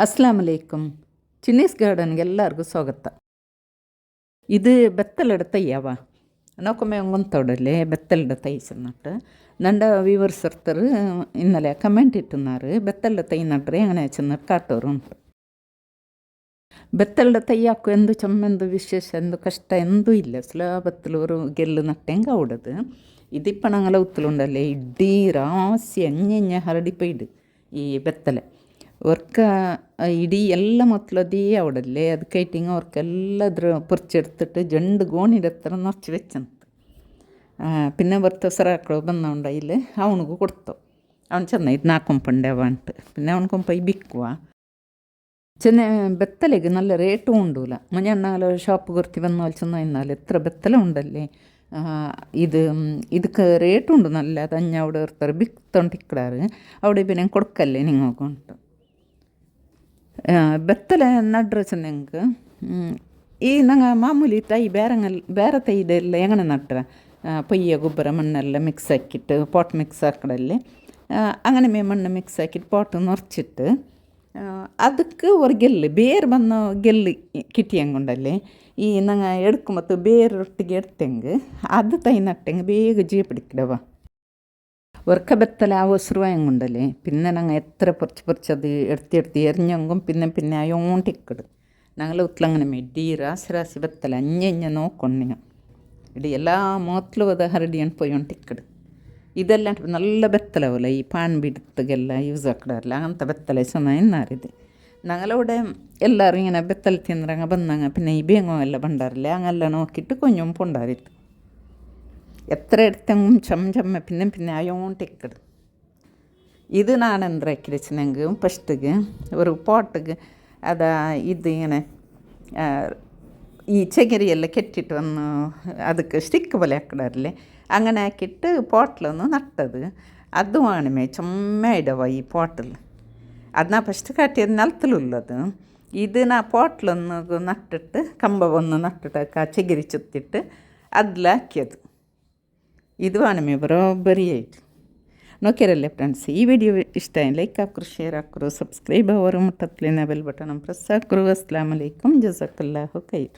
ಅಸ್ಲಾಂ ಅಲೈಕುಮ್. ಚಿನ್ನೀಸ್ ಗಾರ್ಡನ್ಗೆ ಎಲ್ಲರಿಗೂ ಸ್ವಾಗತ. ಇದು ಬೆತ್ತಲಿಡ ತೈಯವ ನೋಕೊಮ್ಮೆ ಒಂಗೊಂತೋಡಲ್ಲಿ ಬೆತ್ತಲಿಡ ತೈ ಚೆನ್ನಟ್ಟು ನಂಡ ವ್ಯೂವರ್ಸ್ ಇರ್ತಾರೆ ಇನ್ನಲೆ ಕಮೆಂಟ್ ಇಟ್ಟುನಾರು ಬೆತ್ತಲಿಡ ತೈ ನಡ್ರೆ അങ്ങനെ ചെന്നിട്ട് ಕಾಟೋರು ಉಂಟು. ಬೆತ್ತಲಿಡ ತೈ ಹಾಕು ಎಂದು ಚಮ್ಮೆಂದು ವಿಶೇಷ ಎಂದು ಕಷ್ಟ ಎಂದೂ ಇಲ್ಲ. ಸುಲಭತ್ತಲೂರು ಗೆಲ್ಲು ನಟ್ಟೆಂಗೆ ಅವಡದು ഇതിപ്പ ഞങ്ങളെ ഉത്തലുണ്ടല്ലേ ഇഡീ ರಾಸಿ ಅഞ്ഞ ಹರಡಿಪೈಡು ಈ ಬೆತ್ತಲೆ ವರ್ಕ ಇಡೀ ಎಲ್ಲ ಮೊತ್ತಲದೇ ಅವಡಲ್ಲೇ ಅದು ಕೈಟಿಂಗ್ ಅವ್ರಿಗೆಲ್ಲದ್ರ ಪುರ್ಚೆಡ್ತಿಟ್ಟು ಜಂಡು ಗೋಣಿಡತ್ತರ ನೊಚ್ಚಿ ವೆಚ್ಚಂತ പിന്നെ ಬರ್ತಾವ ಸರಾಕಳು ಬಂದವಂಡ ಇಲ್ಲಿ ಅವನಿಗೂ ಕೊಡ್ತಾವ. ಅವ್ನು ಚೆನ್ನ ಇದು ನಾಕೊಂಪಂಡೆ ಅವ ಅಂಟು പിന്നെ ಅವನಿಗೊಂಪೈ ಬಿಕ್ಕುವ ಚೆನ್ನ ಬೆತ್ತಲೆಗೆ നല്ല ರೇಟು ಉಂಡುಲ മഞ്ഞണ്ണാല് ഷോപ്പ് കുർത്തി വന്നാൽ ചെന്ന ഇന്നാല് എത്ര ಬೆತ್ತല ഉണ്ടല്ലേ. ಇದಕ್ಕೆ ರೇಟ್ ಉಂಡು നല്ല ಅದು ಅഞ്ഞ അവിടെ ಇರ್ತಾರೆ ಬಿಕ್ತೊಂಟಿಕ್ಕಾರು അവിടെ പിന്നെ കൊടുക്കല്ലേ നിങ്ങൾക്ക് ಉಂಟು. ಬೆತ್ತಲೆ ನಡ್ರೆ ಚೆನ್ನಂಗೆ ಈ ನಂಗೆ ಮಾಮೂಲಿ ತೈ ಬೇರೆ ತೈದೆಲ್ಲ ಹೆಂಗನೆ ನಟ್ರೆ പൊയ്യ ಗೊಬ್ಬರ ಮಣ್ಣೆಲ್ಲ ಮಿಕ್ಸ್ ಹಾಕಿಟ್ಟು ಪಾಟ್ ಮಿಕ್ಸ್ ಹಾಕಡಲ್ಲಿ അങ്ങനെ മണ്ണ് ಮಿಕ್ಸ್ ಹಾಕಿಟ್ಟು ಪಾಟ್ ನೊರ್ಚಿಟ್ಟು ಅದಕ್ಕೆ ഒരു ಗೆಲ್ಲು ಬೇರು ಬಂದ ಗೆಲ್ಲು ಕಿಟ್ಟಿಯಂಗುಂಡಲ್ಲಿ ಈ ನಂಗೆ ಎಡ್ಕು ಮತ್ತು ಬೇರೊಟ್ಟಿಗೆ ಎಡ್ತೆಂಗೆ ಅದು ತೈ ನಟ್ಟೆಂಗೆ ಬೇಗ ಜೀ പിടിക്കിടವ ഒർക്ക ಬೆತ್ತಲೆ ആ ഒസുറുവായങ്ങുണ്ടല്ലേ പിന്നെ ഞങ്ങൾ എത്ര പൊറിച്ചത് എടുത്തി എറിഞ്ഞെങ്കും പിന്നെ അയോണ്ടിക്കട് ഞങ്ങൾ ഉത്ലങ്ങനെ മെഡി ರಾಸಿ ಬೆತ್ತಲೆ അഞ്ഞ നോക്കൊണ്ടിങ്ങ ഇടി എല്ലാ മോത്തിലും അത് ഹരടിയാണ് പോയോണ്ടിക്കട് ಇದೆಲ್ಲ നല്ല ಬೆತ್ತಲವಲ್ಲ ಈ ಪಾನ್ ಬಿಡ್ತಗೆಲ್ಲ ಯೂಸ್ ಹಾಕಡಲ್ಲ ಅಂತ ಬೆತ್ತಲೆ ಚೆನ್ನಾಗಿ ನಾರಿದೆ. ഞങ്ങളിവിടെ എല്ലാവരും ഇങ്ങനെ ಬೆತ್ತಲೆ ತಿಂದ್ರಂಗೆ ಬಂದಂಗೆ പിന്നെ ಈ ಬೇಂಗೋ ಎಲ್ಲ ಬಂಡಾರಲ್ಲ ಹಂಗೆಲ್ಲ ನೋಕಿಟ್ಟು ಕೊಂಚം ಪೊಂಡಾರಿತ್ತು എത്ര എടുത്തെങ്കും ചമ്മ പിന്നെ അയോണ്ടിക്കട് ഇത് നാനെന്ത്ര ആക്കിരച്ചനെങ്കിൽ ഫസ്റ്റിಗೆ ഒരു പോട്ടിಗೆ അതാ ഇത് ഇങ്ങനെ ഈ ചകിരിയെല്ലാം കെട്ടിട്ട് വന്ന് ಅದಕ್ಕೆ ಸ್ಟಿಕ್ പോലെ ಹಾಕಿಡಾರല്ലേ അങ്ങനെ ആക്കിയിട്ട് പോട്ടിലൊന്ന് നട്ടത് അതുമാണ് ചുമ്മ ഇടവ ഈ പോട്ടിൽ ಅದನ್ನ ಫಸ್ಟ್ ಕಾಟಿയത് നിലത്തിലുള്ളത് ഇത് ನಾ പോട്ടിലൊന്ന് നട്ടിട്ട് കമ്പൊന്ന് നട്ടിട്ട് ആ ചകിരി ചുത്തിട്ട് അതിലാക്കിയത് ഇതുമാണ് ബರೋಬ್ಬರಿಯಾയിട്ട് നോക്കിയാരല്ലേ ಫ್ರೆಂಡ್ಸ್. ಈ ವಿಡಿಯೋ ಇಷ್ಟ ಲೈಕ್ ಹಾಕ್ರು ಶೇರ್ ಹಾಕ್ರು ಸಬ್ಸ್ಕ್ರೈಬ್ ಅವರು ಮುಟ್ಟತ್ಲಿನ ಬೆಲ್ ಬಟನ್ ಪ್ರೆಸ್ ಹಾಕ್ರು. ಅಸ್ಲಾಂ ಅಲೈಕುಮ್ ಜಜಾಕಲ್ಲಾಹು ಖೈರ್.